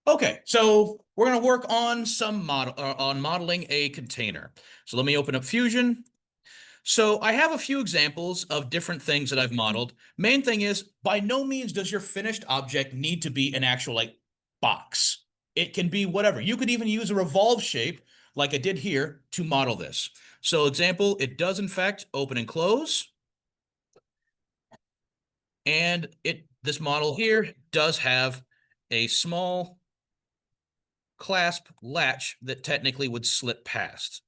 Okay, so we're going to work on some modeling a container. So let me open up Fusion. So I have a few examples of different things that I've modeled. Main thing is, by no means does your finished object need to be an actual like box. It can be whatever. You could even use a revolve shape like I did here to model this. So example, it does in fact open and close. And this model here does have a small clasp latch that technically would slip past.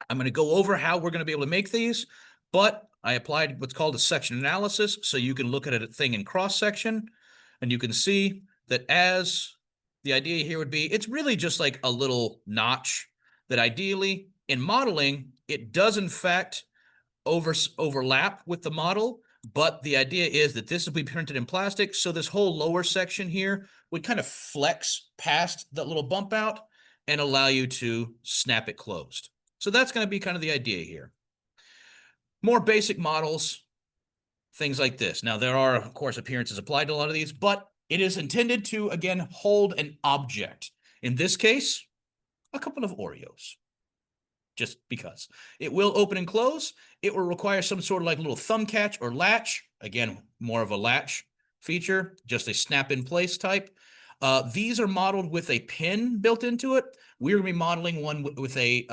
I'm going to go over how we're going to be able to make these, but I applied what's called a section analysis, so you can look at a thing in cross section, and you can see that as the idea here would be, it's really just like a little notch that ideally in modeling, it does in fact overlap with the model, but the idea is that this will be printed in plastic, so this whole lower section here would kind of flex past that little bump out and allow you to snap it closed. So that's going to be kind of the idea here. More basic models, things like this. Now, there are, of course, appearances applied to a lot of these, but it is intended to, again, hold an object. In this case, a couple of Oreos. Just because. It will open and close. It will require some sort of like little thumb catch or latch. Again, more of a latch feature, just a snap in place type. These are modeled with a pin built into it. We're going to be modeling one with a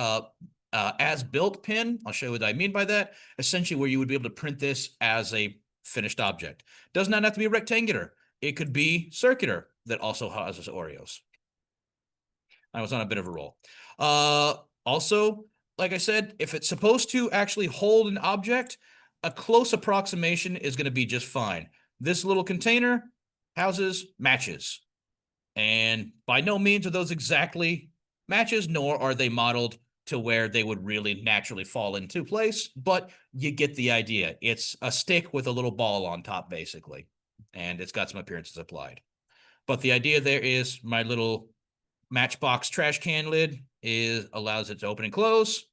as-built pin. I'll show you what I mean by that. Essentially where you would be able to print this as a finished object. Does not have to be rectangular. It could be circular that also houses Oreos. I was on a bit of a roll. Also, like I said, if it's supposed to actually hold an object, a close approximation is going to be just fine. This little container houses matches. And by no means are those exactly matches, nor are they modeled to where they would really naturally fall into place, but you get the idea. It's a stick with a little ball on top, basically, and it's got some appearances applied. But the idea there is my little Matchbox trash can lid allows it to open and close,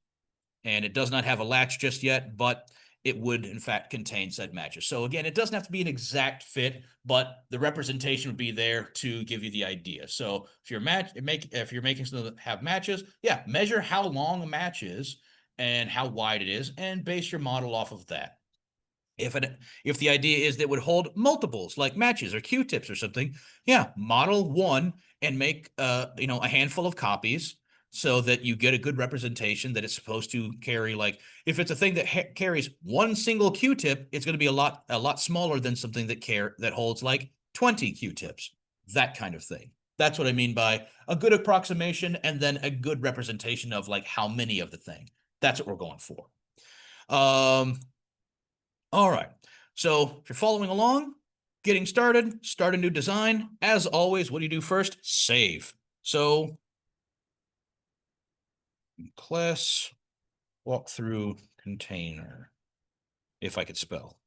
and it does not have a latch just yet, but it would in fact contain said matches. So again, it doesn't have to be an exact fit, but the representation would be there to give you the idea. So if you're making something that have matches, yeah, measure how long a match is and how wide it is, and base your model off of that. If the idea is that it would hold multiples like matches or Q-tips or something, yeah, model one and make a handful of copies so that you get a good representation that it's supposed to carry. Like if it's a thing that carries one single Q-tip, it's going to be a lot smaller than something that holds like 20 Q-tips, that kind of thing. That's what I mean by a good approximation and then a good representation of like how many of the thing. That's what we're going for. All right, so if you're following along, getting started, start a new design. As always, what do you do first? Save. So class walkthrough container, if I could spell.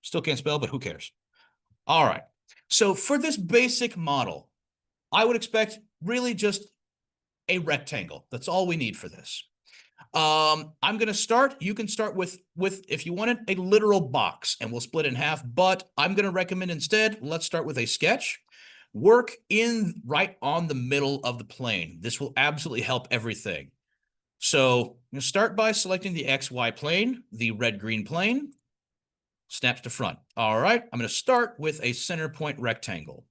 Still can't spell, but who cares? All right, so for this basic model, I would expect really just a rectangle. That's all we need for this. I'm going to start. You can start with, if you wanted, a literal box, and we'll split it in half, but I'm going to recommend instead, let's start with a sketch. Work in right on the middle of the plane. This will absolutely help everything. So I'm going to start by selecting the XY plane, the red-green plane. Snaps to front. All right, I'm going to start with a center point rectangle.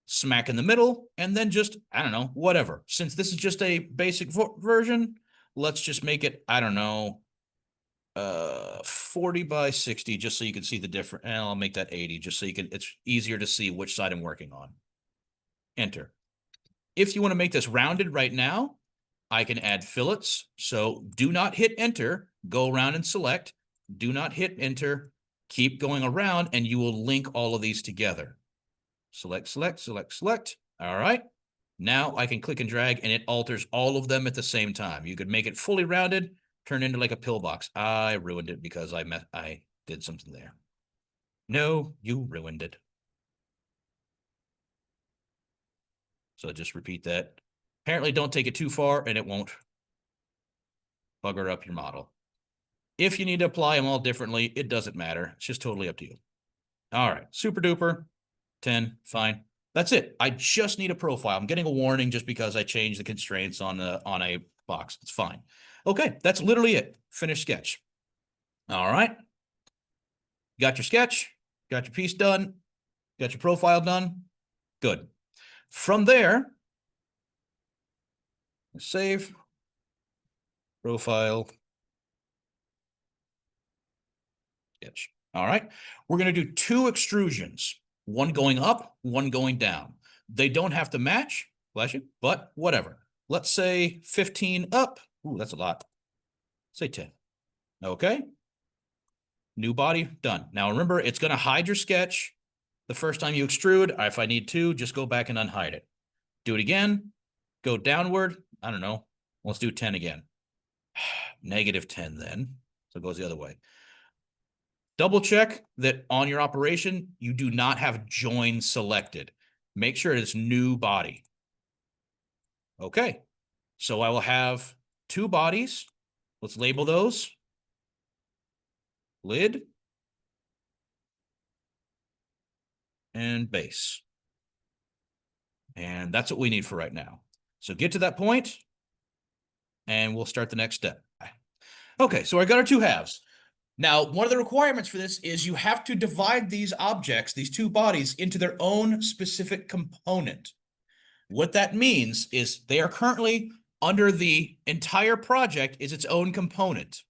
Smack in the middle, and then just, I don't know, whatever. Since this is just a basic version, let's just make it, I don't know, 40 by 60, just so you can see the difference. And I'll make that 80, just so it's easier to see which side I'm working on. Enter. If you want to make this rounded right now, I can add fillets. So do not hit enter, go around and select. Do not hit enter, keep going around, and you will link all of these together. Select, select, select, select. All right. Now I can click and drag, and it alters all of them at the same time. You could make it fully rounded, turn into like a pillbox. I ruined it because I did something there. No, you ruined it. So just repeat that. Apparently don't take it too far, and it won't bugger up your model. If you need to apply them all differently, it doesn't matter. It's just totally up to you. All right, super duper. 10, fine. That's it. I just need a profile. I'm getting a warning just because I changed the constraints on a box. It's fine. Okay, that's literally it. Finish sketch. All right. Got your sketch, got your piece done, got your profile done. Good. From there, save, profile, sketch. All right. We're going to do 2 extrusions, one going up, one going down. They don't have to match, bless you, but whatever. Let's say 15 up. Ooh, that's a lot. Say 10. Okay. New body, done. Now remember, it's going to hide your sketch the first time you extrude. If I need to, just go back and unhide it. Do it again. Go downward. I don't know. Let's do 10 again. -10 then. So it goes the other way. Double check that on your operation, you do not have join selected. Make sure it's new body. Okay. So I will have 2 bodies. Let's label those. Lid and base. And that's what we need for right now. So get to that point, and we'll start the next step. Okay, so I got our 2 halves. Now, one of the requirements for this is you have to divide these objects, these 2 bodies, into their own specific component. What that means is they are currently under the entire project is its own component.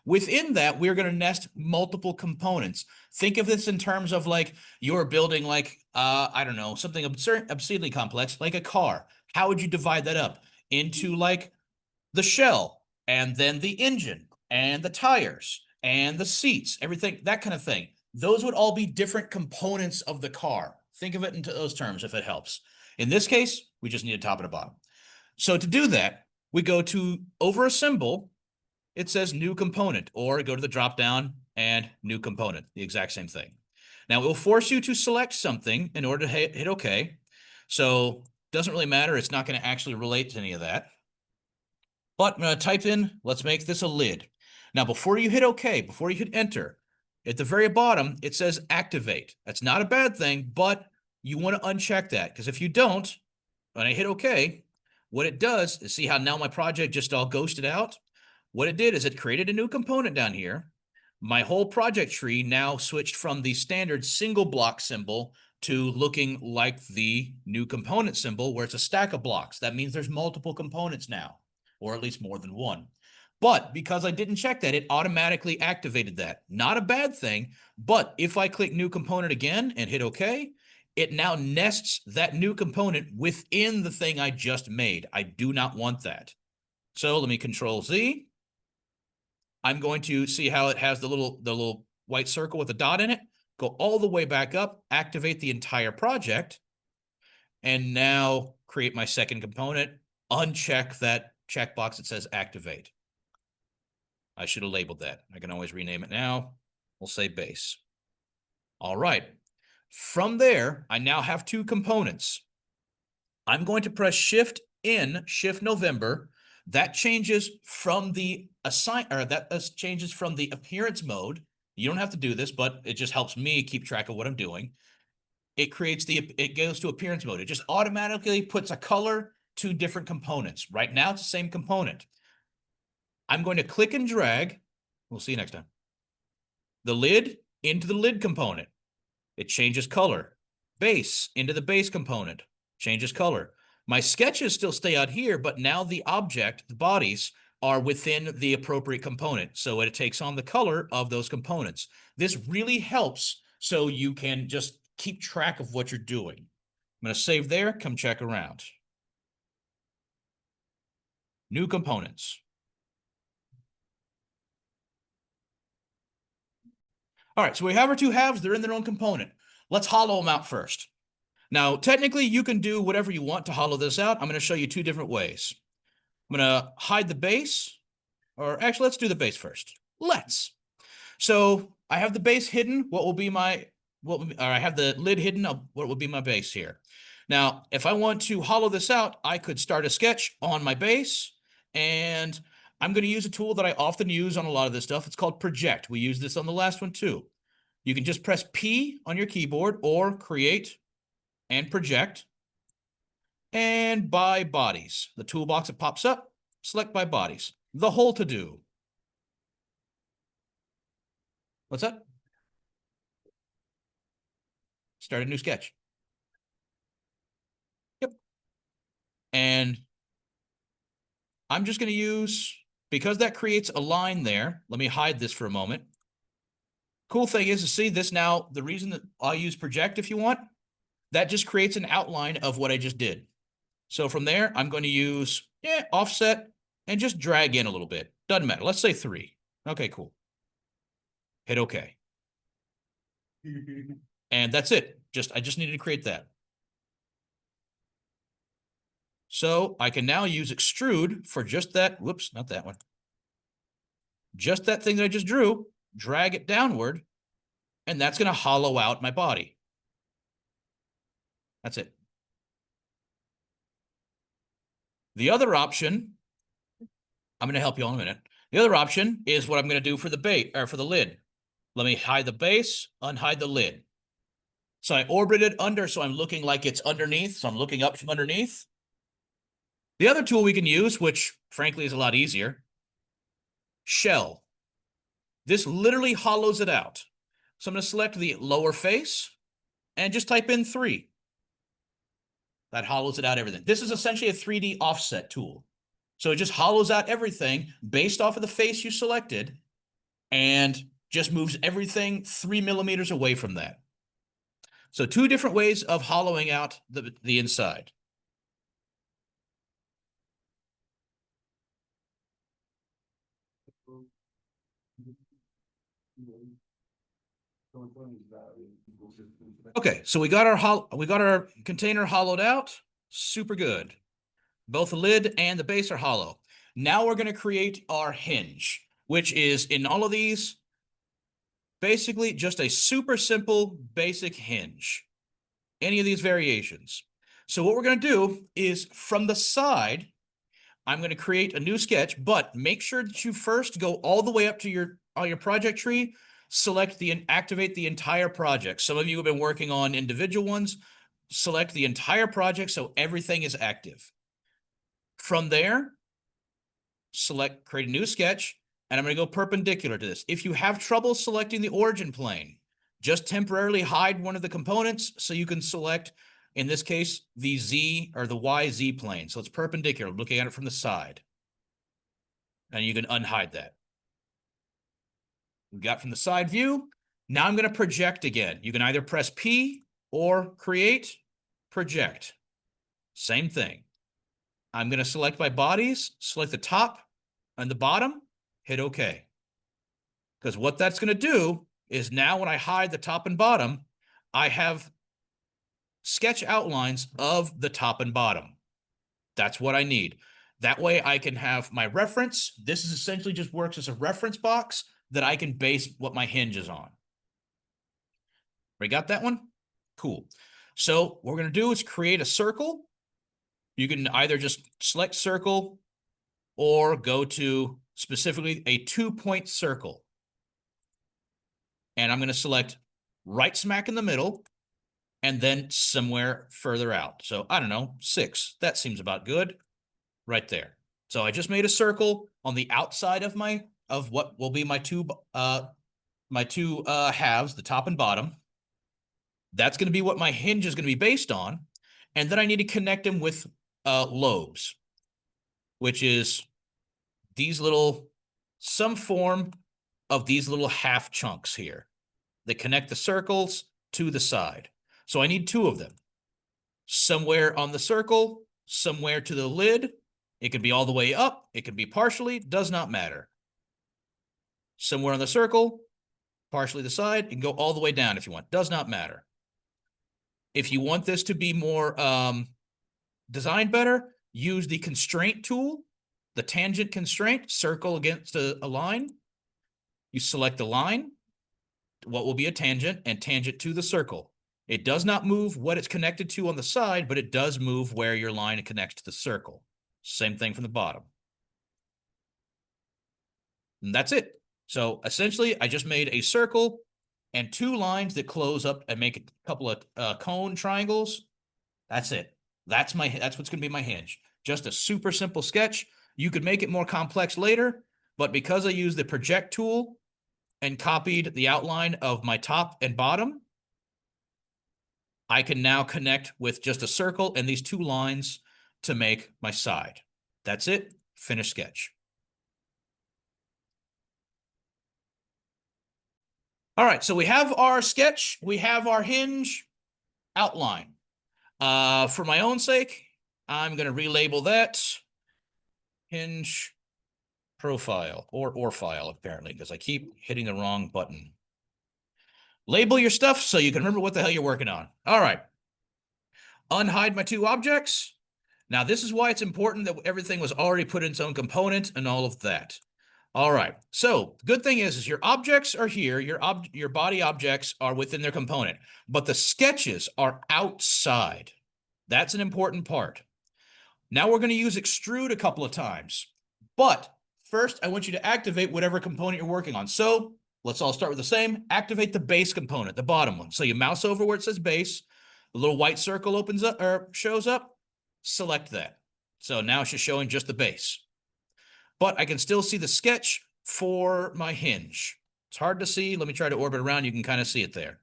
Within that, we're going to nest multiple components. Think of this in terms of like you're building like, I don't know, something obscenely complex, like a car. How would you divide that up into like the shell and then the engine and the tires and the seats, everything, that kind of thing? Those would all be different components of the car. Think of it into those terms if it helps. In this case, we just need a top and a bottom. So to do that, we go to over a symbol. It says new component, or go to the drop down and new component, the exact same thing. Now it will force you to select something in order to hit OK. So it doesn't really matter. It's not going to actually relate to any of that. But I'm going to type in, let's make this a lid. Now, before you hit OK, before you hit enter, at the very bottom, it says activate. That's not a bad thing, but you want to uncheck that, because if you don't, when I hit OK, what it does is, see how now my project just all ghosted out? What it did is it created a new component down here. My whole project tree now switched from the standard single block symbol to looking like the new component symbol, where it's a stack of blocks. That means there's multiple components now, or at least more than one. But because I didn't check that, it automatically activated that. Not a bad thing, but if I click new component again and hit OK, it now nests that new component within the thing I just made. I do not want that. So let me Control Z. I'm going to see how it has the little white circle with a dot in it. Go all the way back up, activate the entire project, and now create my second component. Uncheck that checkbox that says activate. I should have labeled that. I can always rename it now. We'll say base. All right. From there, I now have 2 components. I'm going to press Shift in, Shift November. That changes from the changes from the appearance mode. You don't have to do this, but it just helps me keep track of what I'm doing. It goes to appearance mode. It just automatically puts a color to different components. Right now, it's the same component. I'm going to click and drag. We'll see you next time. The lid into the lid component. It changes color. Base into the base component. Changes color. My sketches still stay out here, but now the object, the bodies, are within the appropriate component. So it takes on the color of those components. This really helps so you can just keep track of what you're doing. I'm going to save there, come check around. New components. All right, so we have our 2 halves. They're in their own component. Let's hollow them out first. Now, technically, you can do whatever you want to hollow this out. I'm going to show you 2 different ways. I'm going to hide the base, or actually, let's do the base first. Let's. So I have the base hidden. What will be my, or I have the lid hidden. What will be my base here? Now, if I want to hollow this out, I could start a sketch on my base, and I'm going to use a tool that I often use on a lot of this stuff. It's called Project. We used this on the last one too. You can just press P on your keyboard or create and project, and by bodies. The toolbox that pops up, select by bodies. The whole to-do. What's that? Start a new sketch. Yep. And I'm just going to use, because that creates a line there, let me hide this for a moment. Cool thing is to see this now, the reason that I'll use project if you want, that just creates an outline of what I just did. So from there, I'm going to use offset and just drag in a little bit. Doesn't matter. Let's say 3. Okay, cool. Hit OK. And that's it. I just needed to create that. So I can now use extrude for just that. Whoops, not that one. Just that thing that I just drew, drag it downward, and that's going to hollow out my body. That's it. The other option, I'm going to help you all in a minute. The other option is what I'm going to do for the base or for the lid. Let me hide the base, unhide the lid. So I orbit it under, so I'm looking like it's underneath. So I'm looking up from underneath. The other tool we can use, which frankly is a lot easier, shell. This literally hollows it out. So I'm going to select the lower face and just type in 3. That hollows it out everything. This is essentially a 3D offset tool. So it just hollows out everything based off of the face you selected and just moves everything 3 millimeters away from that. So 2 different ways of hollowing out the inside. Okay, so we got our container hollowed out. Super good. Both the lid and the base are hollow. Now we're going to create our hinge, which is in all of these basically just a super simple basic hinge. Any of these variations. So what we're going to do is from the side, I'm going to create a new sketch, but make sure that you first go all the way up to your project tree, activate the entire project. Some of you have been working on individual ones. Select the entire project so everything is active. From there, create a new sketch, and I'm going to go perpendicular to this. If you have trouble selecting the origin plane, just temporarily hide one of the components so you can select, in this case, the Z or the YZ plane. So it's perpendicular, looking at it from the side. And you can unhide that. We got from the side view. Now I'm going to project again. You can either press P or create, project. Same thing. I'm going to select by bodies, select the top and the bottom, hit OK. Because what that's going to do is now when I hide the top and bottom, I have sketch outlines of the top and bottom. That's what I need. That way I can have my reference. This is essentially just works as a reference box that I can base what my hinge is on. We got that one? Cool. So what we're going to do is create a circle. You can either just select circle or go to specifically a 2-point circle. And I'm going to select right smack in the middle and then somewhere further out. So I don't know, 6. That seems about good right there. So I just made a circle on the outside of what will be my two halves, the top and bottom. That's going to be what my hinge is going to be based on. And then I need to connect them with lobes, which is some form of these little half chunks here that connect the circles to the side. So I need 2 of them. Somewhere on the circle, somewhere to the lid. It can be all the way up. It can be partially. Does not matter. Somewhere on the circle, partially the side. You can go all the way down if you want. Does not matter. If you want this to be more designed better, use the constraint tool, the tangent constraint, circle against a line. You select the line, what will be a tangent, and tangent to the circle. It does not move what it's connected to on the side, but it does move where your line connects to the circle. Same thing from the bottom. And that's it. So essentially, I just made a circle and 2 lines that close up and make a couple of cone triangles. That's it. That's what's going to be my hinge. Just a super simple sketch. You could make it more complex later, but because I used the project tool and copied the outline of my top and bottom, I can now connect with just a circle and these 2 lines to make my side. That's it. Finish sketch. All right, so we have our sketch, we have our hinge outline. For my own sake, I'm going to relabel that hinge profile or file, apparently, because I keep hitting the wrong button. Label your stuff so you can remember what the hell you're working on. All right. Unhide my 2 objects. Now, this is why it's important that everything was already put in its own component and all of that. All right. So the good thing is your objects are here. Your body objects are within their component, but the sketches are outside. That's an important part. Now we're going to use extrude a couple of times, but first I want you to activate whatever component you're working on. So let's all start with the same. Activate the base component, the bottom one. So you mouse over where it says base, the little white circle opens up or shows up. Select that. So now it's just showing just the base. But I can still see the sketch for my hinge. It's hard to see. Let me try to orbit around. You can kind of see it there.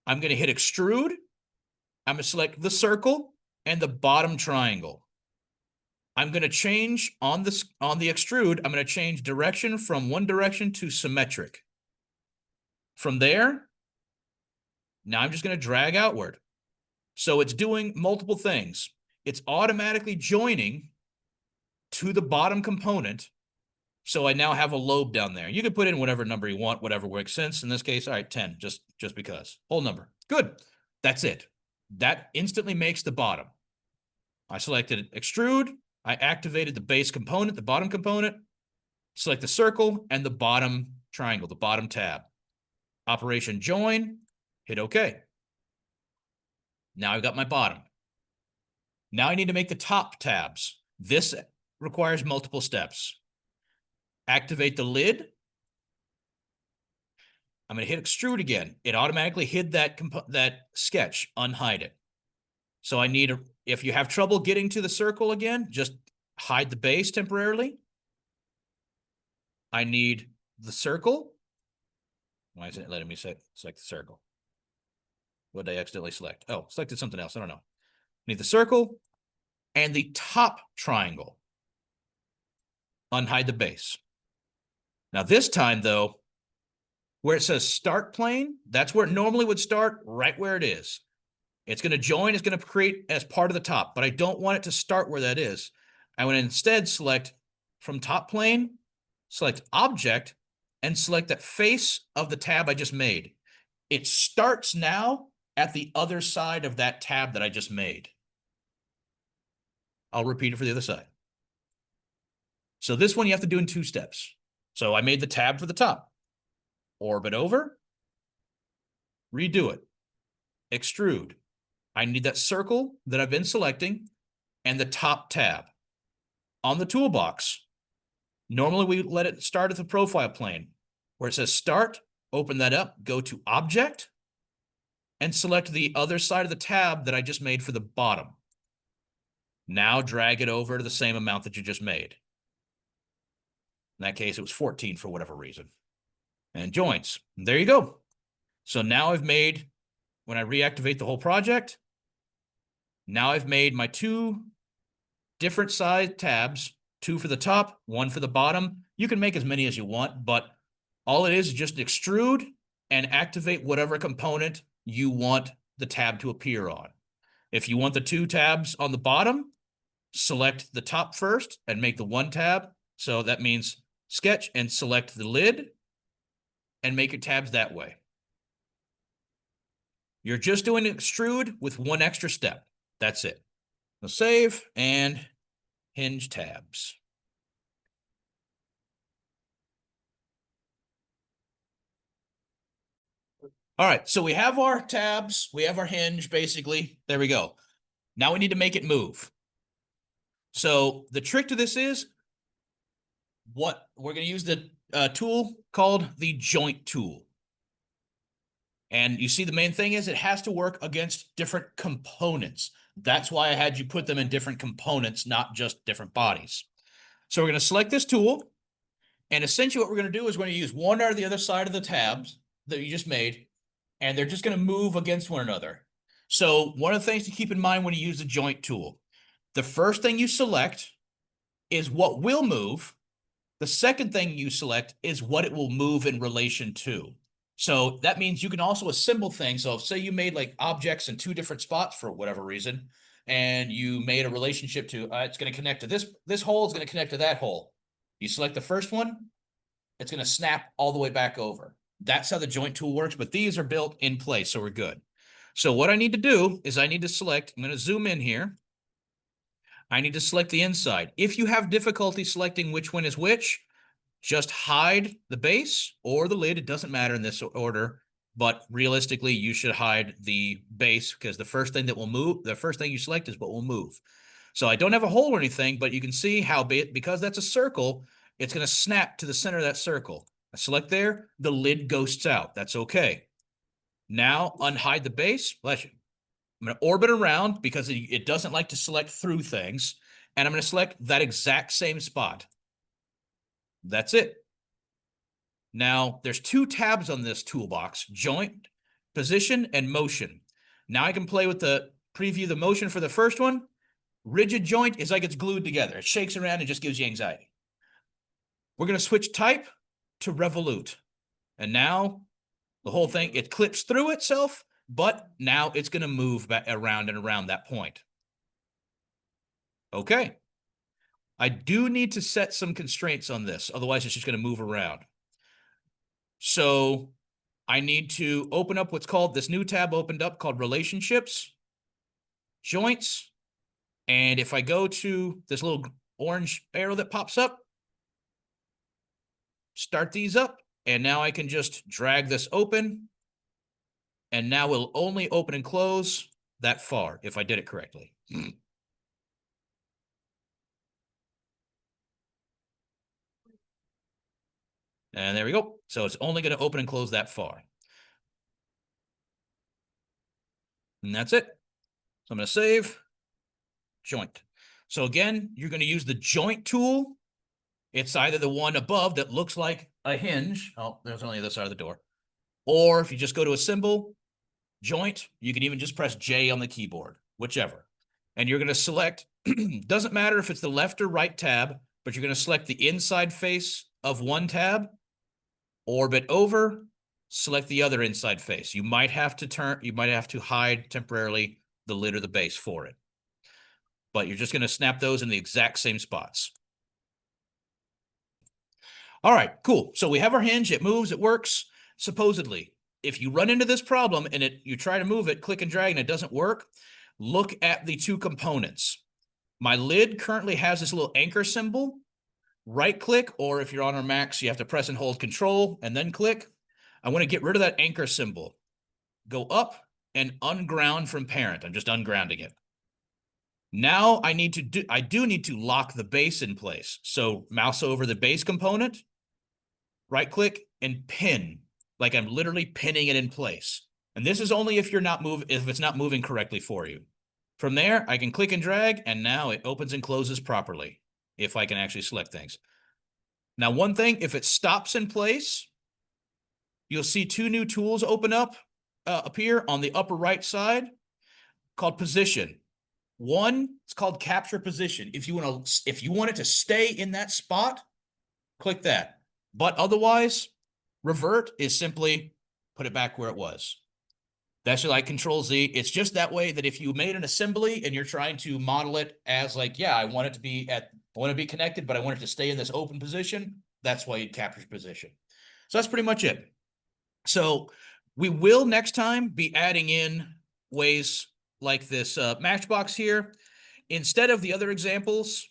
I'm going to hit extrude. I'm going to select the circle and the bottom triangle. I'm going to change on the extrude. I'm going to change direction from one direction to symmetric. From there, now I'm just going to drag outward. So it's doing multiple things. It's automatically joining to the bottom component. So I now have a lobe down there. You can put in whatever number you want, whatever makes sense. In this case, all right, 10, just because. Whole number. Good. That's it. That instantly makes the bottom. I selected extrude. I activated the base component, the bottom component. Select the circle and the bottom triangle, the bottom tab. Operation join. Hit OK. Now I've got my bottom. Now I need to make the top tabs. This requires multiple steps. Activate the lid. I'm going to hit extrude again. It automatically hid that sketch. Unhide it. So I need if you have trouble getting to the circle again, just hide the base temporarily. I need the circle. Why isn't it letting me select the circle? What did I accidentally select? Oh, selected something else. I don't know. I need the circle and the top triangle. Unhide the base. Now this time, though, where it says start plane, that's where it normally would start, right where it is. It's going to join, it's going to create as part of the top, but I don't want it to start where that is. I want to instead select from top plane, select object, and select that face of the tab I just made. It starts now at the other side of that tab that I just made. I'll repeat it for the other side. So this one you have to do in 2 steps. So I made the tab for the top. Orbit over. Redo it. Extrude. I need that circle that I've been selecting and the top tab. On the toolbox, normally we let it start at the profile plane. Where it says start, open that up, go to object, and select the other side of the tab that I just made for the bottom. Now drag it over to the same amount that you just made. In that case, it was 14 for whatever reason. And joins. And there you go. So now I've made, when I reactivate the whole project, now I've made my 2 different size tabs, 2 for the top, 1 for the bottom. You can make as many as you want, but all it is just extrude and activate whatever component you want the tab to appear on. If you want the 2 tabs on the bottom, select the top first and make the 1 tab. So that means sketch and select the lid and make your tabs that way. You're just doing extrude with 1 extra step. That's it. Now save and hinge tabs. All right, so we have our tabs, we have our hinge, basically. There we go. Now we need to make it move. So the trick to this is what we're going to use the tool called the joint tool. And you see the main thing is it has to work against different components. That's why I had you put them in different components, not just different bodies. So we're going to select this tool. And essentially what we're going to do is we're going to use one or the other side of the tabs that you just made, and they're just going to move against one another. So one of the things to keep in mind when you use the joint tool, the first thing you select is what will move. The second thing you select is what it will move in relation to. So that means you can also assemble things. So say you made like objects in two different spots for whatever reason, and you made a relationship to, it's going to connect to this hole is going to connect to that hole. You select the first one, it's going to snap all the way back over. That's how the joint tool works, but these are built in place, so we're good. So what I need to do is I need to select, I'm going to zoom in here. I need to select the inside. If you have difficulty selecting which one is which, just hide the base or the lid. It doesn't matter in this order, but realistically, you should hide the base because the first thing that will move, the first thing you select is what will move. So I don't have a hole or anything, but you can see how, because that's a circle, it's going to snap to the center of that circle. I select there, the lid ghosts out. That's okay. Now unhide the base. Bless you. I'm going to orbit around because it doesn't like to select through things. And I'm going to select that exact same spot. That's it. Now there's two tabs on this toolbox: joint, position, and motion. Now I can play with preview the motion for the first one. Rigid joint is like it's glued together. It shakes around and just gives you anxiety. We're going to switch type to revolute. And now the whole thing, it clips through itself, but now it's going to move back around and around that point. Okay. I do need to set some constraints on this. Otherwise, it's just going to move around. So I need to open up what's called, this new tab opened up called relationships, joints. And if I go to this little orange arrow that pops up, start these up, and now I can just drag this open, and now it'll only open and close that far if I did it correctly. And there we go. So it's only going to open and close that far. And that's it. So I'm going to save, joint. So again, you're going to use the joint tool. It's either the one above that looks like a hinge. Oh, there's only the other side of the door. Or if you just go to a symbol, joint, you can even just press J on the keyboard, whichever. And you're going to select, doesn't matter if it's the left or right tab, but you're going to select the inside face of one tab, orbit over, select the other inside face. You might have to hide temporarily the lid or the base for it. But you're just going to snap those in the exact same spots. All right, cool. So we have our hinge. It moves. It works, supposedly. If you run into this problem and you try to move it, click and drag, and it doesn't work, look at the two components. My lid currently has this little anchor symbol. Right-click, or if you're on our Macs, you have to press and hold Control and then click. I want to get rid of that anchor symbol. Go up and unground from parent. I'm just ungrounding it. Now I do need to lock the base in place. So mouse over the base component, right-click, and pin, like I'm literally pinning it in place. And this is only if it's not moving correctly for you. From there, I can click and drag, and now it opens and closes properly, if I can actually select things. Now, one thing, if it stops in place, you'll see two new tools open up, appear on the upper right side called position. One, it's called capture position. If you want it to stay in that spot, click that. But otherwise, revert is simply put it back where it was. That's like Control Z. It's just that way that if you made an assembly and you're trying to model it as like, yeah, I want to be connected, but I want it to stay in this open position, that's why you'd capture position. So that's pretty much it. So we will next time be adding in ways like this matchbox here. Instead of the other examples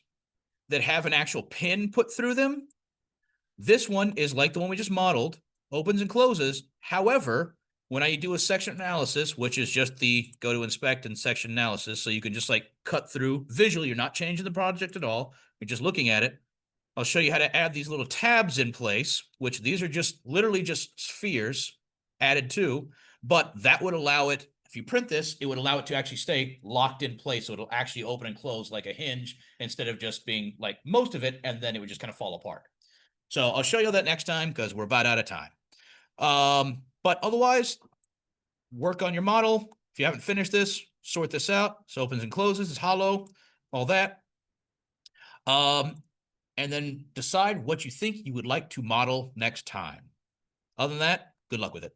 that have an actual pin put through them, this one is like the one we just modeled, opens and closes. However, when I do a section analysis, which is just the go to inspect and section analysis, so you can just like cut through visually, you're not changing the project at all, you're just looking at it. I'll show you how to add these little tabs in place, which these are just literally just spheres added to. but that would allow it, if you print this, it would allow it to actually stay locked in place. So it'll actually open and close like a hinge instead of just being like most of it, and then it would just kind of fall apart. So I'll show you that next time because we're about out of time. But otherwise, work on your model. If you haven't finished this, sort this out. So opens and closes, it's hollow, all that. And then decide what you think you would like to model next time. Other than that, good luck with it.